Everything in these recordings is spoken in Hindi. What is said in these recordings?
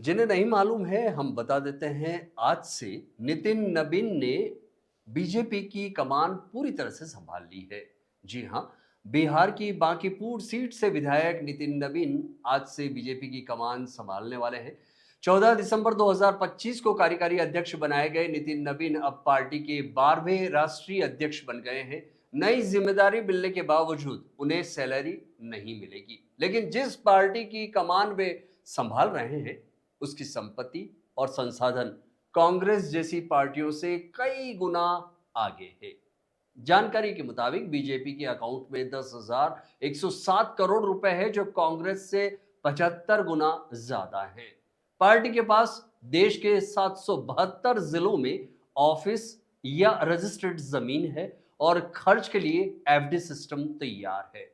जिन्हें नहीं मालूम है हम बता देते हैं। आज से नितिन नबीन ने बीजेपी की कमान पूरी तरह से संभाल ली है। जी हाँ, बिहार की बांकीपुर सीट से विधायक नितिन नबीन आज से बीजेपी की कमान संभालने वाले हैं। 14 दिसंबर 2025 को कार्यकारी अध्यक्ष बनाए गए नितिन नबीन अब पार्टी के 12वें राष्ट्रीय अध्यक्ष बन गए हैं। नई जिम्मेदारी मिलने के बावजूद उन्हें सैलरी नहीं मिलेगी, लेकिन जिस पार्टी की कमान वे संभाल रहे हैं उसकी संपत्ति और संसाधन कांग्रेस जैसी पार्टियों से कई गुना आगे है। जानकारी के मुताबिक बीजेपी के अकाउंट में 10,107 करोड़ रुपए है, जो कांग्रेस से 75 गुना ज्यादा है। पार्टी के पास देश के 772 जिलों में ऑफिस या रजिस्टर्ड जमीन है और खर्च के लिए एफडी सिस्टम तैयार है।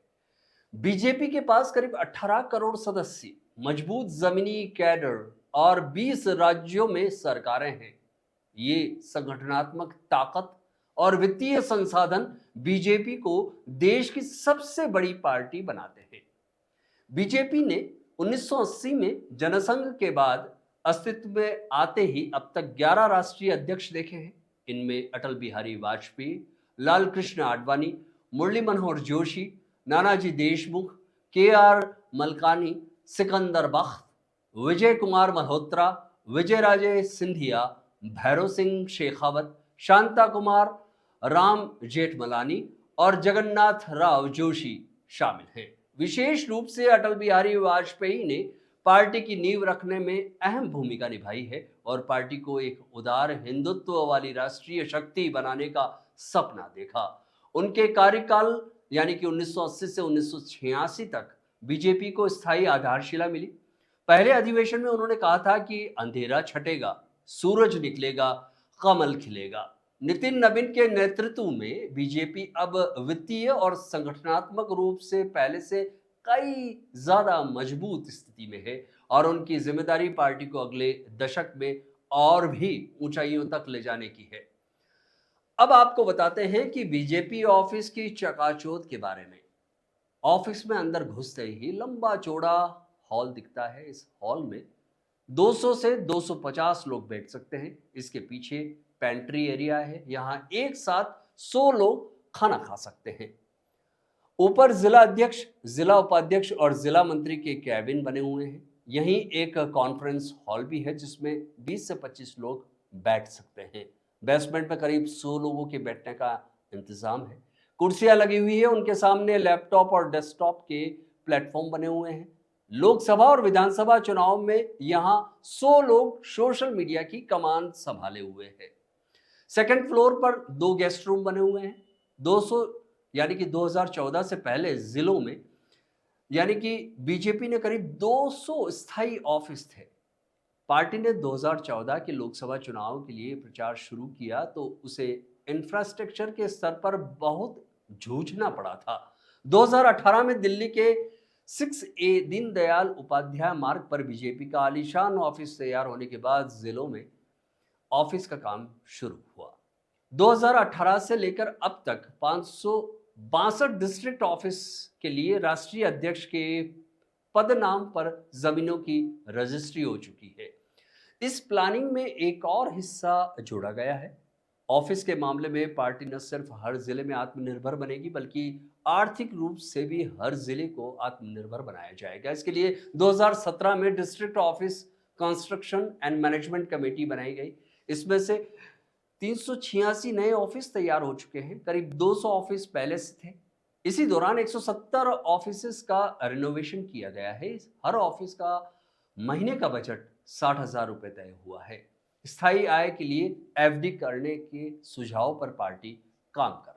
बीजेपी के पास करीब 18 करोड़ सदस्य, मजबूत जमीनी कैडर और 20 राज्यों में सरकारें हैं। ये संगठनात्मक ताकत और वित्तीय संसाधन बीजेपी को देश की सबसे बड़ी पार्टी बनाते हैं। बीजेपी ने 1980 में जनसंघ के बाद अस्तित्व में आते ही अब तक 11 राष्ट्रीय अध्यक्ष देखे हैं। इनमें अटल बिहारी वाजपेयी, लाल कृष्ण आडवाणी, मुरली मनोहर जोशी, नानाजी देशमुख, के आर मलकानी, सिकंदर बख्त, विजय कुमार मल्होत्रा, विजय राजे सिंधिया, भैरव सिंह शेखावत, शांता कुमार, राम जेठमलानी और जगन्नाथ राव जोशी शामिल हैं। विशेष रूप से अटल बिहारी वाजपेयी ने पार्टी की नींव रखने में अहम भूमिका निभाई है और पार्टी को एक उदार हिंदुत्व वाली राष्ट्रीय शक्ति बनाने का सपना देखा। उनके कार्यकाल यानी कि 1980 से 1986 तक बीजेपी को स्थायी आधारशिला मिली। पहले अधिवेशन में उन्होंने कहा था कि अंधेरा छटेगा, सूरज निकलेगा, कमल खिलेगा। नितिन नबीन के नेतृत्व में बीजेपी अब वित्तीय और संगठनात्मक रूप से पहले से कई ज्यादा मजबूत स्थिति में है और उनकी जिम्मेदारी पार्टी को अगले दशक में और भी ऊंचाइयों तक ले जाने की है। अब आपको बताते हैं कि बीजेपी ऑफिस की चकाचौंध के बारे में। ऑफिस में अंदर घुसते ही लंबा चौड़ा हॉल दिखता है। इस हॉल में 200 से 250 लोग बैठ सकते हैं। इसके पीछे पेंट्री एरिया है, यहां एक साथ 100 लोग खाना खा सकते हैं। ऊपर जिला अध्यक्ष, जिला उपाध्यक्ष और जिला मंत्री के कैबिन बने हुए हैं। यहीं एक कॉन्फ्रेंस हॉल भी है जिसमें 20 से 25 लोग बैठ सकते हैं। बेसमेंट में करीब 100 लोगों के बैठने का इंतजाम है। कुर्सियां लगी हुई है, उनके सामने लैपटॉप और डेस्कटॉप के प्लेटफॉर्म बने हुए हैं। लोकसभा और विधानसभा चुनाव में यहां 100 लोग सोशल मीडिया की कमान संभाले हुए हैं। सेकंड फ्लोर पर 2 गेस्ट रूम बने हुए हैं। 200 यानी कि 2014 से पहले जिलों में यानी कि बीजेपी ने करीब 200 स्थायी ऑफिस थे। पार्टी ने 2014 के लोकसभा चुनाव के लिए प्रचार शुरू किया तो उसे इंफ्रास्ट्रक्चर के स्तर पर बहुत जूझना पड़ा था। 2018 में दिल्ली के 6A दीनदयाल उपाध्याय मार्ग पर बीजेपी का आलीशान ऑफिस तैयार होने के बाद जिलों में ऑफिस का काम शुरू हुआ। 2018 से लेकर अब तक 562 डिस्ट्रिक्ट ऑफिस के लिए राष्ट्रीय अध्यक्ष के पद नाम पर जमीनों की रजिस्ट्री हो चुकी है। इस प्लानिंग में एक और हिस्सा जोड़ा गया है। ऑफिस के मामले में पार्टी न सिर्फ हर जिले में आत्मनिर्भर बनेगी बल्कि आर्थिक रूप से भी हर जिले को आत्मनिर्भर बनाया जाएगा। इसके लिए 2017 में district office construction and management committee बनाई गई। इसमें से 386 नए ऑफिस तैयार हो चुके हैं। करीब 200 ऑफिस पहले से थे। इसी दौरान 170 ऑफिस का रिनोवेशन किया गया है। हर ऑफिस का महीने का बजट 60,000 रुपए तय हुआ है। स्थायी आय के लिए एफडी करने के सुझाव पर पार्टी काम कर